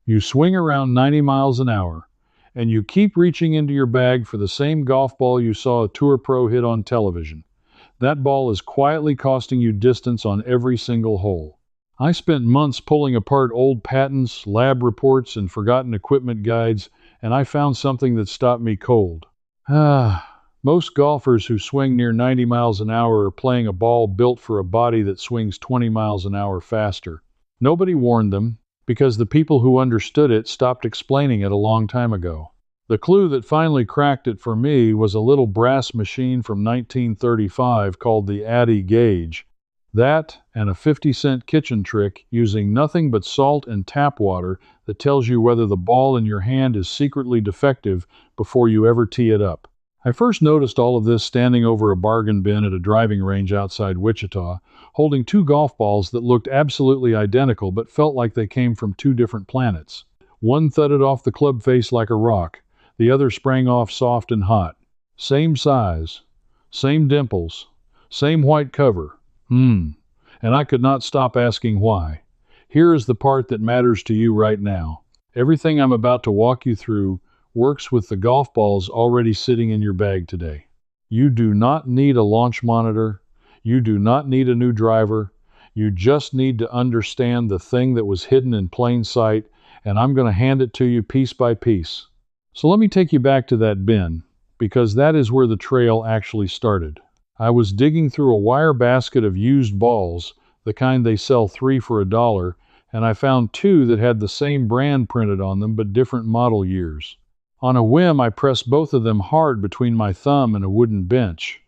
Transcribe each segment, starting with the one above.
You swing around 90 miles an hour, and you keep reaching into your bag for the same golf ball you saw a tour pro hit on television. That ball is quietly costing you distance on every single hole. I spent months pulling apart old patents, lab reports, and forgotten equipment guides, and I found something that stopped me cold. Most golfers who swing near 90 miles an hour are playing a ball built for a body that swings 20 miles an hour faster. Nobody warned them, because the people who understood it stopped explaining it a long time ago. The clue that finally cracked it for me was a little brass machine from 1935 called the Addy gauge. That and a 50-cent kitchen trick using nothing but salt and tap water that tells you whether the ball in your hand is secretly defective before you ever tee it up. I first noticed all of this standing over a bargain bin at a driving range outside Wichita, holding two golf balls that looked absolutely identical but felt like they came from two different planets. One thudded off the club face like a rock, the other sprang off soft and hot. Same size, same dimples, same white cover. And I could not stop asking why. Here is the part that matters to you right now. Everything I'm about to walk you through works with the golf balls already sitting in your bag today. You do not need a launch monitor. You do not need a new driver. You just need to understand the thing that was hidden in plain sight, and I'm going to hand it to you piece by piece. So let me take you back to that bin, because that is where the trail actually started. I was digging through a wire basket of used balls, the kind they sell 3 for $1, and I found 2 that had the same brand printed on them but different model years. On a whim, I pressed both of them hard between my thumb and a wooden bench.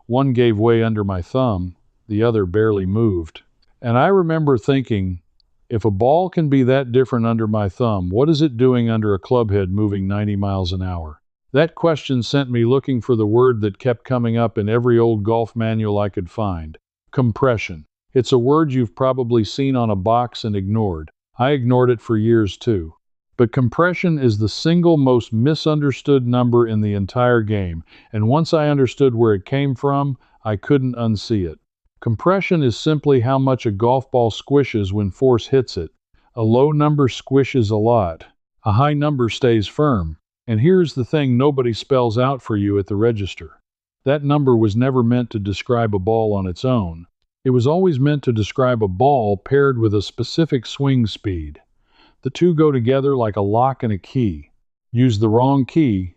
One gave way under my thumb, the other barely moved. And I remember thinking, if a ball can be that different under my thumb, what is it doing under a clubhead moving 90 miles an hour? That question sent me looking for the word that kept coming up in every old golf manual I could find. Compression. It's a word you've probably seen on a box and ignored. I ignored it for years too. But compression is the single most misunderstood number in the entire game, and once I understood where it came from, I couldn't unsee it. Compression is simply how much a golf ball squishes when force hits it. A low number squishes a lot. A high number stays firm. And here's the thing nobody spells out for you at the register. That number was never meant to describe a ball on its own. It was always meant to describe a ball paired with a specific swing speed. The two go together like a lock and a key. Use the wrong key,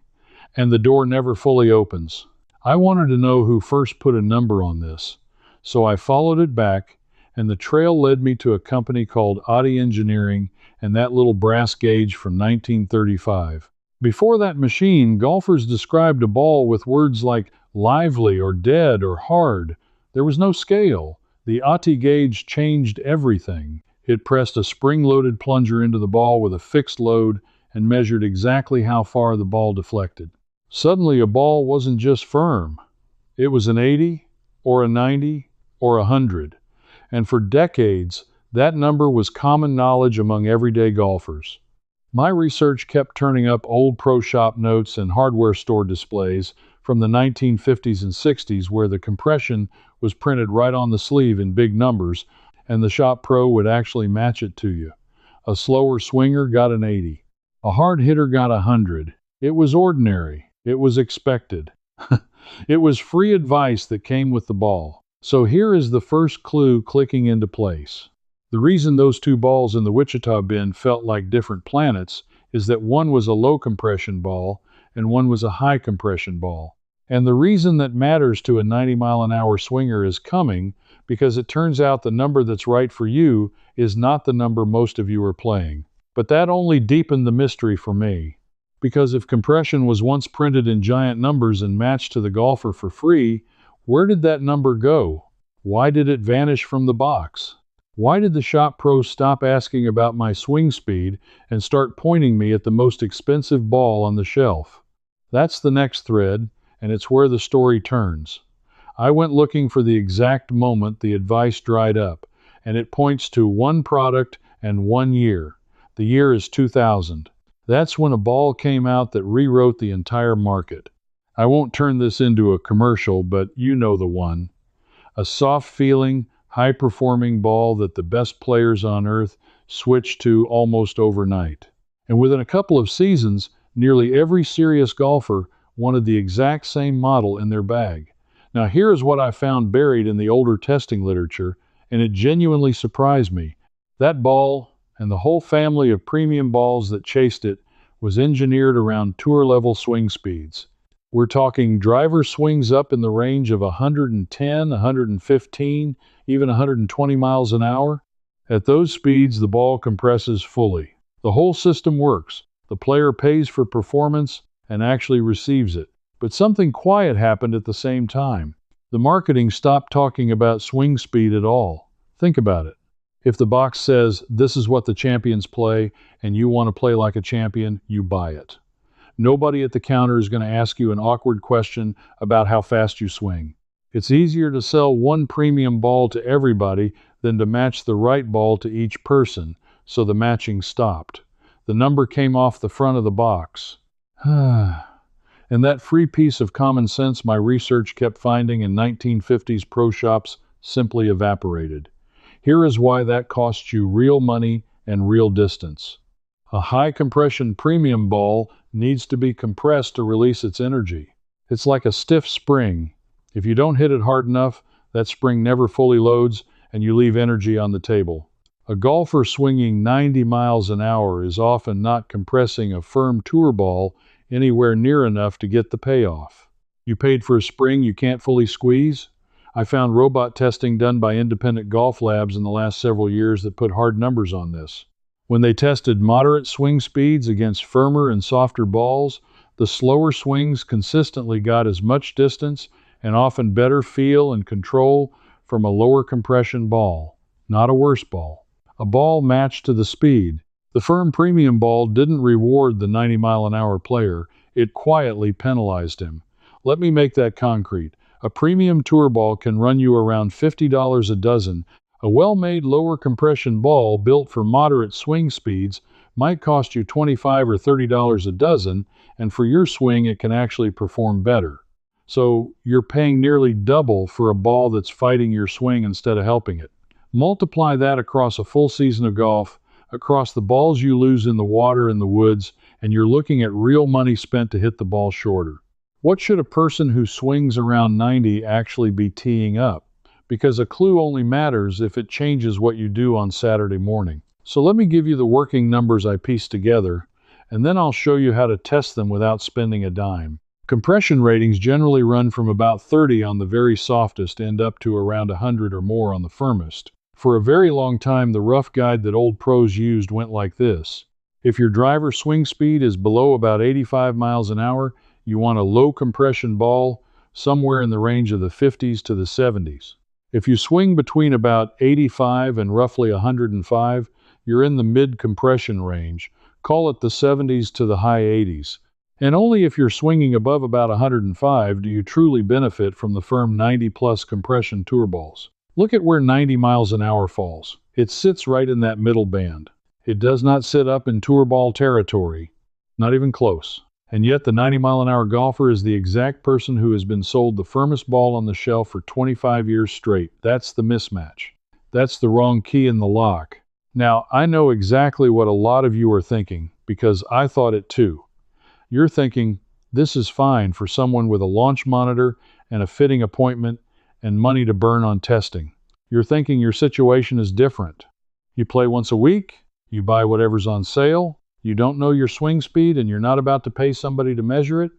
and the door never fully opens. I wanted to know who first put a number on this, so I followed it back, and the trail led me to a company called Addy Engineering and that little brass gauge from 1935. Before that machine, golfers described a ball with words like lively or dead or hard. There was no scale. The Addy gauge changed everything. It pressed a spring-loaded plunger into the ball with a fixed load and measured exactly how far the ball deflected. Suddenly, a ball wasn't just firm. It was an 80, or a 90, or 100. And for decades, that number was common knowledge among everyday golfers. My research kept turning up old pro shop notes and hardware store displays from the 1950s and 60s where the compression was printed right on the sleeve in big numbers, and the shop pro would actually match it to you. A slower swinger got an 80. A hard hitter got 100. It was ordinary. It was expected. It was free advice that came with the ball. So here is the first clue clicking into place. The reason those two balls in the Wichita bin felt like different planets is that one was a low compression ball and one was a high compression ball. And the reason that matters to a 90-mile-an-hour swinger is coming, because it turns out the number that's right for you is not the number most of you are playing. But that only deepened the mystery for me. Because if compression was once printed in giant numbers and matched to the golfer for free, where did that number go? Why did it vanish from the box? Why did the shop pro stop asking about my swing speed and start pointing me at the most expensive ball on the shelf? That's the next thread, and it's where the story turns. I went looking for the exact moment the advice dried up, and it points to one product and 1 year. The year is 2000. That's when a ball came out that rewrote the entire market. I won't turn this into a commercial, but you know the one. A soft-feeling, high-performing ball that the best players on earth switched to almost overnight. And within a couple of seasons, nearly every serious golfer wanted the exact same model in their bag. Now, here is what I found buried in the older testing literature, and it genuinely surprised me. That ball, and the whole family of premium balls that chased it, was engineered around tour-level swing speeds. We're talking driver swings up in the range of 110, 115, even 120 miles an hour. At those speeds, the ball compresses fully. The whole system works. The player pays for performance and actually receives it. But something quiet happened at the same time. The marketing stopped talking about swing speed at all. Think about it. If the box says, "This is what the champions play," and you want to play like a champion, you buy it. Nobody at the counter is going to ask you an awkward question about how fast you swing. It's easier to sell one premium ball to everybody than to match the right ball to each person, so the matching stopped. The number came off the front of the box. And that free piece of common sense my research kept finding in 1950s pro shops simply evaporated. Here is why that costs you real money and real distance. A high compression premium ball needs to be compressed to release its energy. It's like a stiff spring. If you don't hit it hard enough, that spring never fully loads and you leave energy on the table. A golfer swinging 90 miles an hour is often not compressing a firm tour ball anywhere near enough to get the payoff. You paid for a spring you can't fully squeeze? I found robot testing done by independent golf labs in the last several years that put hard numbers on this. When they tested moderate swing speeds against firmer and softer balls, the slower swings consistently got as much distance and often better feel and control from a lower compression ball, not a worse ball. A ball matched to the speed. The firm premium ball didn't reward the 90-mile-an-hour player, it quietly penalized him. Let me make that concrete. A premium tour ball can run you around $50 a dozen. A well-made lower compression ball built for moderate swing speeds might cost you $25 or $30 a dozen, and for your swing it can actually perform better. So you're paying nearly double for a ball that's fighting your swing instead of helping it. Multiply that across a full season of golf, across the balls you lose in the water and the woods, and you're looking at real money spent to hit the ball shorter. What should a person who swings around 90 actually be teeing up? Because a clue only matters if it changes what you do on Saturday morning. So let me give you the working numbers I pieced together, and then I'll show you how to test them without spending a dime. Compression ratings generally run from about 30 on the very softest and up to around 100 or more on the firmest. For a very long time, the rough guide that old pros used went like this. If your driver swing speed is below about 85 miles an hour, you want a low compression ball somewhere in the range of the 50s to the 70s. If you swing between about 85 and roughly 105, you're in the mid-compression range. Call it the 70s to the high 80s. And only if you're swinging above about 105 do you truly benefit from the firm 90-plus compression tour balls. Look at where 90 miles an hour falls. It sits right in that middle band. It does not sit up in tour ball territory, not even close. And yet the 90-mile-an-hour golfer is the exact person who has been sold the firmest ball on the shelf for 25 years straight. That's the mismatch. That's the wrong key in the lock. Now, I know exactly what a lot of you are thinking, because I thought it too. You're thinking, this is fine for someone with a launch monitor and a fitting appointment and money to burn on testing. You're thinking your situation is different. You play once a week, you buy whatever's on sale, you don't know your swing speed, and you're not about to pay somebody to measure it?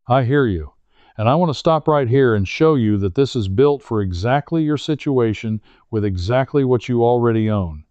I hear you. And I want to stop right here and show you that this is built for exactly your situation with exactly what you already own.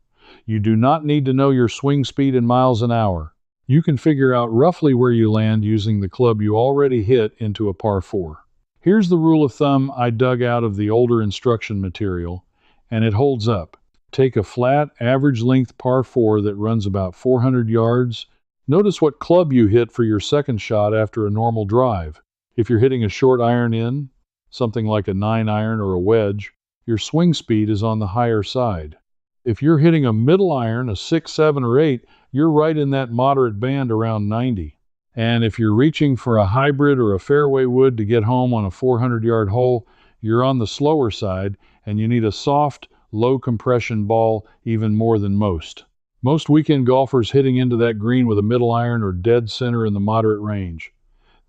You do not need to know your swing speed in miles an hour. You can figure out roughly where you land using the club you already hit into a par 4. Here's the rule of thumb I dug out of the older instruction material, and it holds up. Take a flat, average length par 4 that runs about 400 yards. Notice what club you hit for your second shot after a normal drive. If you're hitting a short iron in, something like a 9-iron or a wedge, your swing speed is on the higher side. If you're hitting a middle iron, a 6, 7, or 8, you're right in that moderate band around 90. And if you're reaching for a hybrid or a fairway wood to get home on a 400-yard hole, you're on the slower side, and you need a soft, low compression ball even more than most. Most weekend golfers hitting into that green with a middle iron or dead center in the moderate range.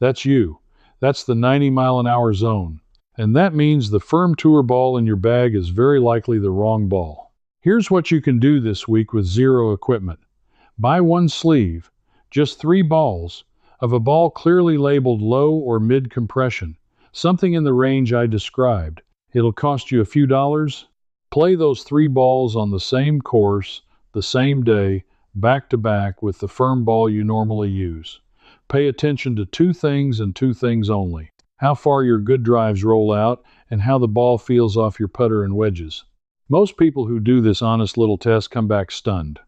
That's you. That's the 90-mile-an-hour zone. And that means the firm tour ball in your bag is very likely the wrong ball. Here's what you can do this week with zero equipment. Buy one sleeve, just 3 balls, of a ball clearly labeled low or mid compression, something in the range I described. It'll cost you a few dollars. Play those 3 balls on the same course, the same day, back to back with the firm ball you normally use. Pay attention to 2 things and 2 things only: how far your good drives roll out and how the ball feels off your putter and wedges. Most people who do this honest little test come back stunned.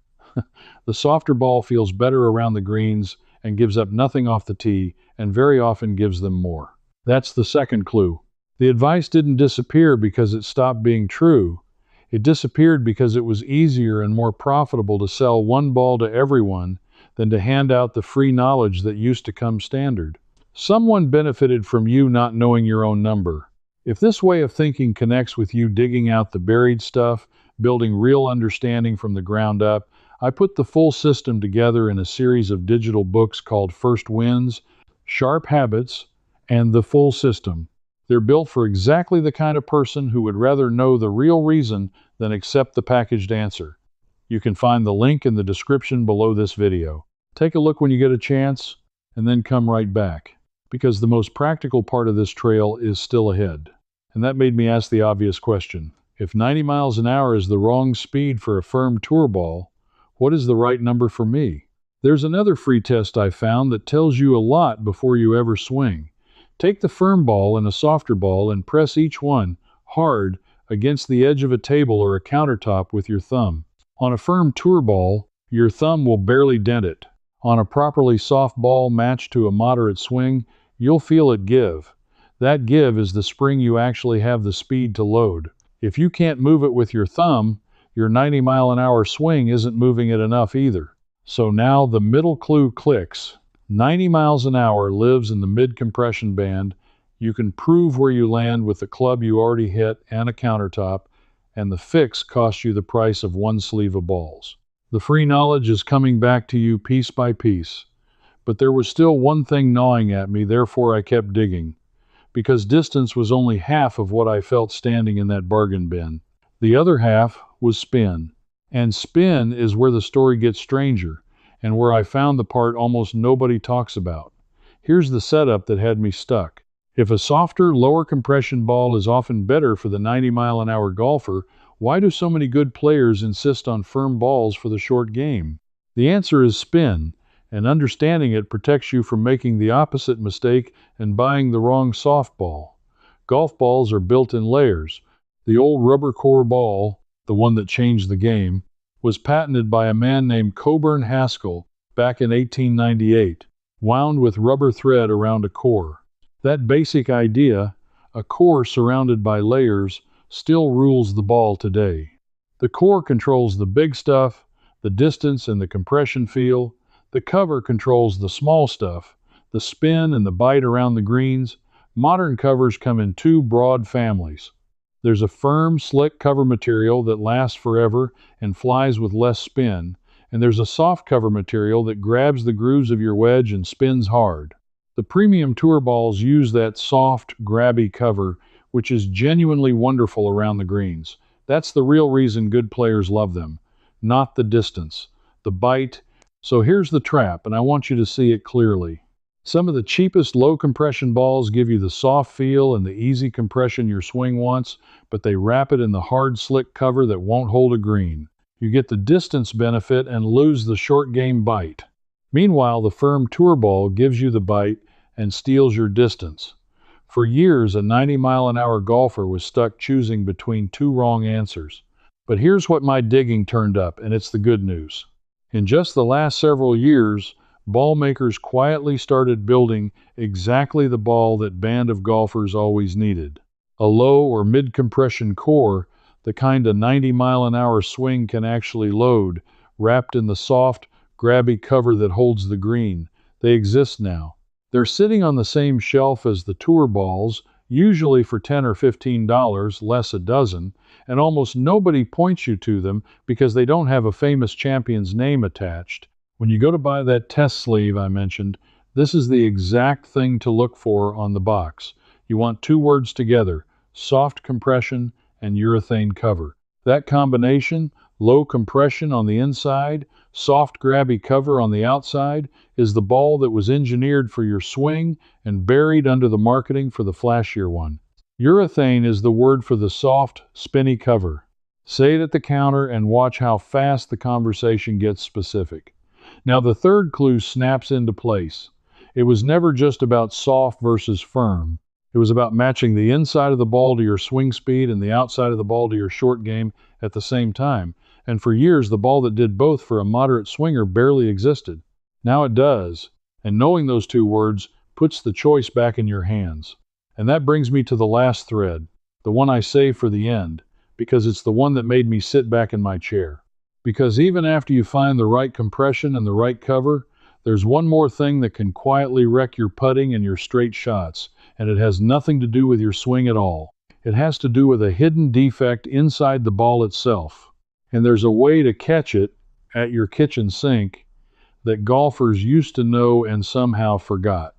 The softer ball feels better around the greens and gives up nothing off the tee, and very often gives them more. That's the second clue. The advice didn't disappear because it stopped being true. It disappeared because it was easier and more profitable to sell one ball to everyone than to hand out the free knowledge that used to come standard. Someone benefited from you not knowing your own number. If this way of thinking connects with you digging out the buried stuff, building real understanding from the ground up, I put the full system together in a series of digital books called First Wins, Sharp Habits, and The Full System. They're built for exactly the kind of person who would rather know the real reason than accept the packaged answer. You can find the link in the description below this video. Take a look when you get a chance, and then come right back, because the most practical part of this trail is still ahead. And that made me ask the obvious question. If 90 miles an hour is the wrong speed for a firm tour ball, what is the right number for me? There's another free test I found that tells you a lot before you ever swing. Take the firm ball and a softer ball and press each one hard against the edge of a table or a countertop with your thumb. On a firm tour ball, your thumb will barely dent it. On a properly soft ball matched to a moderate swing, you'll feel it give. That give is the spring you actually have the speed to load. If you can't move it with your thumb, your 90-mile-an-hour swing isn't moving it enough either. So now the middle clue clicks. 90 miles an hour lives in the mid-compression band. You can prove where you land with the club you already hit and a countertop, and the fix costs you the price of one sleeve of balls. The free knowledge is coming back to you piece by piece. But there was still one thing gnawing at me, therefore I kept digging. Because distance was only half of what I felt standing in that bargain bin. The other half was spin. And spin is where the story gets stranger, and where I found the part almost nobody talks about. Here's the setup that had me stuck. If a softer, lower compression ball is often better for the 90-mile-an-hour golfer, why do so many good players insist on firm balls for the short game? The answer is spin, and understanding it protects you from making the opposite mistake and buying the wrong softball. Golf balls are built in layers. The old rubber core ball, the one that changed the game, was patented by a man named Coburn Haskell back in 1898, wound with rubber thread around a core. That basic idea, a core surrounded by layers, still rules the ball today. The core controls the big stuff, the distance and the compression feel. The cover controls the small stuff, the spin and the bite around the greens. Modern covers come in 2 broad families. There's a firm, slick cover material that lasts forever and flies with less spin, and there's a soft cover material that grabs the grooves of your wedge and spins hard. The premium tour balls use that soft, grabby cover, which is genuinely wonderful around the greens. That's the real reason good players love them, not the distance, the bite. So here's the trap, and I want you to see it clearly. Some of the cheapest low-compression balls give you the soft feel and the easy compression your swing wants, but they wrap it in the hard, slick cover that won't hold a green. You get the distance benefit and lose the short game bite. Meanwhile, the firm tour ball gives you the bite and steals your distance. For years, a 90-mile-an-hour golfer was stuck choosing between 2 wrong answers. But here's what my digging turned up, and it's the good news. In just the last several years, ball makers quietly started building exactly the ball that band of golfers always needed. A low or mid-compression core, the kind a 90-mile-an-hour swing can actually load, wrapped in the soft, grabby cover that holds the green. They exist now. They're sitting on the same shelf as the tour balls, usually for $10 or $15, less a dozen, and almost nobody points you to them because they don't have a famous champion's name attached. When you go to buy that test sleeve I mentioned, this is the exact thing to look for on the box. You want two words together: soft compression and urethane cover. That combination, low compression on the inside, soft grabby cover on the outside, is the ball that was engineered for your swing and buried under the marketing for the flashier one. Urethane is the word for the soft, spinny cover. Say it at the counter and watch how fast the conversation gets specific. Now the third clue snaps into place. It was never just about soft versus firm. It was about matching the inside of the ball to your swing speed and the outside of the ball to your short game at the same time. And for years, the ball that did both for a moderate swinger barely existed. Now it does. And knowing those two words puts the choice back in your hands. And that brings me to the last thread, the one I saved for the end, because it's the one that made me sit back in my chair. Because even after you find the right compression and the right cover, there's one more thing that can quietly wreck your putting and your straight shots, and it has nothing to do with your swing at all. It has to do with a hidden defect inside the ball itself. And there's a way to catch it at your kitchen sink that golfers used to know and somehow forgot.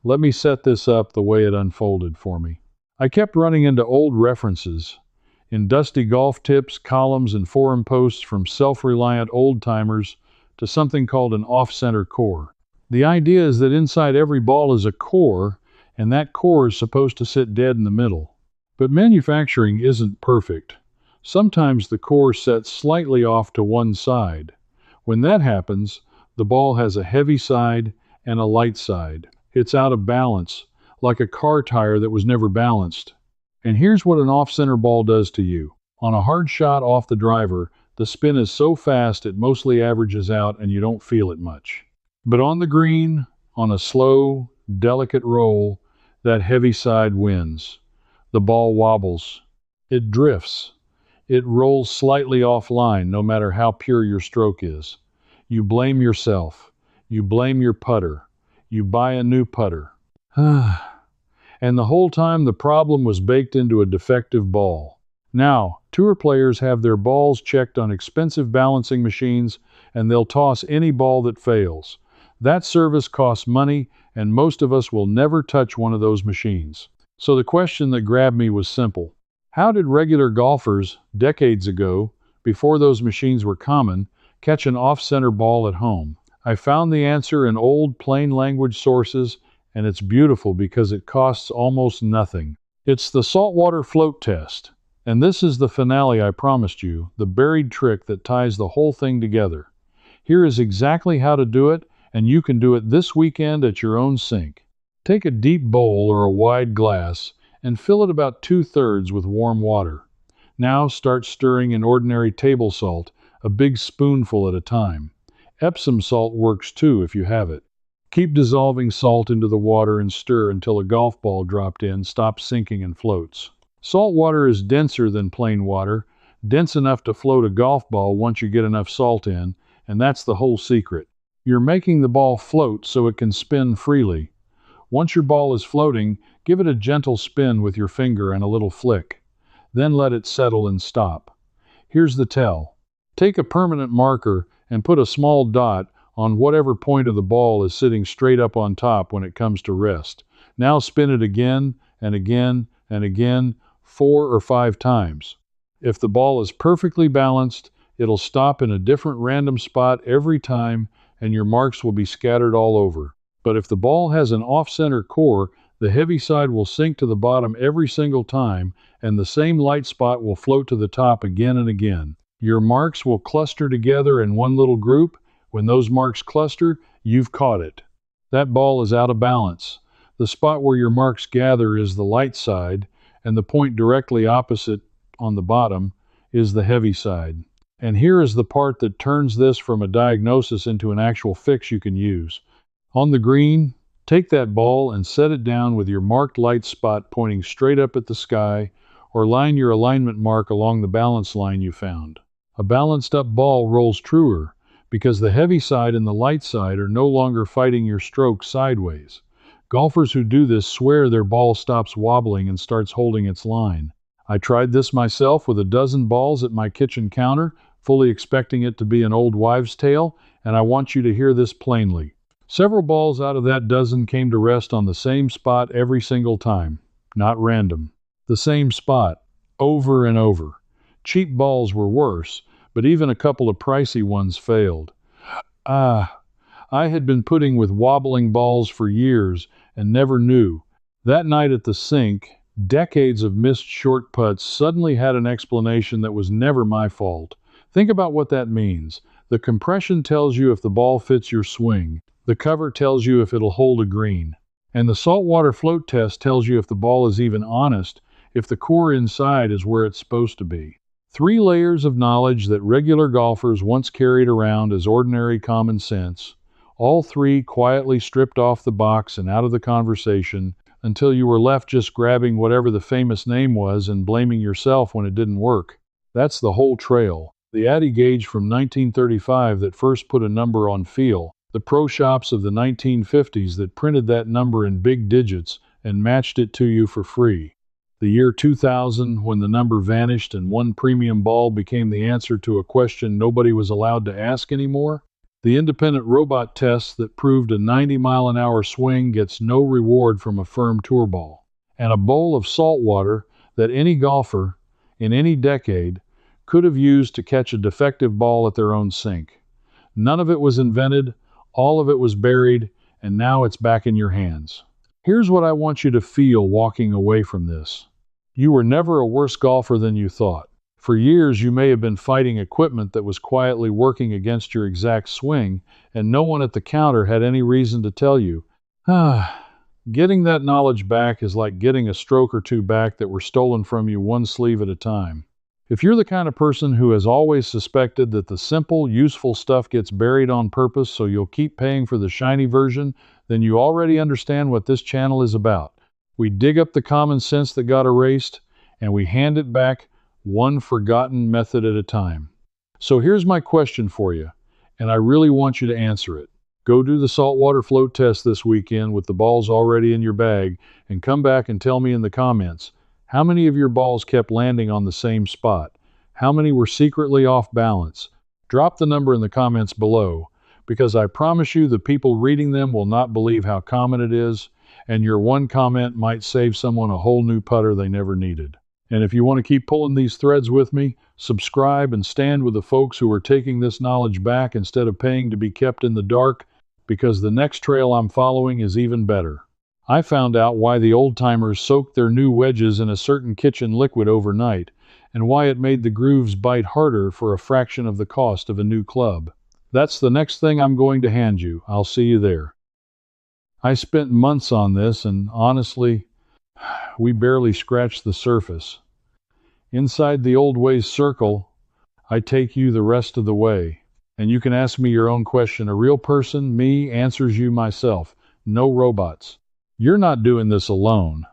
Let me set this up the way it unfolded for me. I kept running into old references in dusty golf tips, columns, and forum posts from self-reliant old-timers to something called an off-center core. The idea is that inside every ball is a core, and that core is supposed to sit dead in the middle. But manufacturing isn't perfect. Sometimes the core sets slightly off to one side. When that happens, the ball has a heavy side and a light side. It's out of balance, like a car tire that was never balanced. And here's what an off-center ball does to you. On a hard shot off the driver, the spin is so fast it mostly averages out and you don't feel it much. But on the green, on a slow, delicate roll, that heavy side wins. The ball wobbles. It drifts. It rolls slightly offline no matter how pure your stroke is. You blame yourself. You blame your putter. You buy a new putter. And the whole time the problem was baked into a defective ball. Now, tour players have their balls checked on expensive balancing machines, and they'll toss any ball that fails. That service costs money, and most of us will never touch one of those machines. So the question that grabbed me was simple. How did regular golfers, decades ago, before those machines were common, catch an off-center ball at home? I found the answer in old plain language sources, and it's beautiful because it costs almost nothing. It's the saltwater float test. And this is the finale I promised you, the buried trick that ties the whole thing together. Here is exactly how to do it, and you can do it this weekend at your own sink. Take a deep bowl or a wide glass and fill it about 2/3 with warm water. Now start stirring in ordinary table salt, a big spoonful at a time. Epsom salt works too if you have it. Keep dissolving salt into the water and stir until a golf ball dropped in stops sinking and floats. Salt water is denser than plain water, dense enough to float a golf ball once you get enough salt in, and that's the whole secret. You're making the ball float so it can spin freely. Once your ball is floating, give it a gentle spin with your finger and a little flick. Then let it settle and stop. Here's the tell. Take a permanent marker and put a small dot on whatever point of the ball is sitting straight up on top when it comes to rest. Now spin it again and again and again, 4 or 5 times. If the ball is perfectly balanced, it'll stop in a different random spot every time, and your marks will be scattered all over. But if the ball has an off-center core, the heavy side will sink to the bottom every single time, and the same light spot will float to the top again and again. Your marks will cluster together in one little group. When those marks cluster, you've caught it. That ball is out of balance. The spot where your marks gather is the light side, and the point directly opposite on the bottom is the heavy side. And here is the part that turns this from a diagnosis into an actual fix you can use. On the green, take that ball and set it down with your marked light spot pointing straight up at the sky, or line your alignment mark along the balance line you found. A balanced up ball rolls truer, because the heavy side and the light side are no longer fighting your stroke sideways. Golfers who do this swear their ball stops wobbling and starts holding its line. I tried this myself with a dozen balls at my kitchen counter, fully expecting it to be an old wives' tale, and I want you to hear this plainly. Several balls out of that dozen came to rest on the same spot every single time. Not random. The same spot. Over and over. Cheap balls were worse, but even a couple of pricey ones failed. Ah, I had been putting with wobbling balls for years and never knew. That night at the sink, decades of missed short putts suddenly had an explanation that was never my fault. Think about what that means. The compression tells you if the ball fits your swing. The cover tells you if it'll hold a green. And the saltwater float test tells you if the ball is even honest, if the core inside is where it's supposed to be. 3 layers of knowledge that regular golfers once carried around as ordinary common sense, all 3 quietly stripped off the box and out of the conversation until you were left just grabbing whatever the famous name was and blaming yourself when it didn't work. That's the whole trail. The Addy gauge from 1935 that first put a number on feel, the pro shops of the 1950s that printed that number in big digits and matched it to you for free. The year 2000, when the number vanished and one premium ball became the answer to a question nobody was allowed to ask anymore. The independent robot test that proved a 90-mile-an-hour swing gets no reward from a firm tour ball. And a bowl of salt water that any golfer, in any decade, could have used to catch a defective ball at their own sink. None of it was invented, all of it was buried, and now it's back in your hands. Here's what I want you to feel walking away from this. You were never a worse golfer than you thought. For years, you may have been fighting equipment that was quietly working against your exact swing, and no one at the counter had any reason to tell you. Getting that knowledge back is like getting a stroke or 2 back that were stolen from you one sleeve at a time. If you're the kind of person who has always suspected that the simple, useful stuff gets buried on purpose so you'll keep paying for the shiny version, then you already understand what this channel is about. We dig up the common sense that got erased, and we hand it back one forgotten method at a time. So here's my question for you, and I really want you to answer it. Go do the saltwater float test this weekend with the balls already in your bag, and come back and tell me in the comments, how many of your balls kept landing on the same spot? How many were secretly off balance? Drop the number in the comments below, because I promise you the people reading them will not believe how common it is, and your one comment might save someone a whole new putter they never needed. And if you want to keep pulling these threads with me, subscribe and stand with the folks who are taking this knowledge back instead of paying to be kept in the dark, because the next trail I'm following is even better. I found out why the old-timers soaked their new wedges in a certain kitchen liquid overnight, and why it made the grooves bite harder for a fraction of the cost of a new club. That's the next thing I'm going to hand you. I'll see you there. I spent months on this, and honestly, we barely scratched the surface. Inside the old ways circle, I take you the rest of the way. And you can ask me your own question. A real person, me, answers you myself. No robots. You're not doing this alone.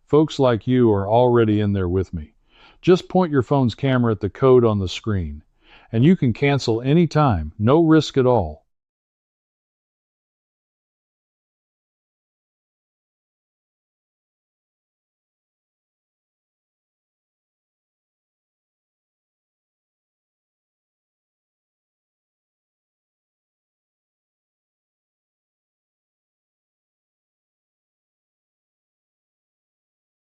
Folks like you are already in there with me. Just point your phone's camera at the code on the screen, and you can cancel anytime, no risk at all.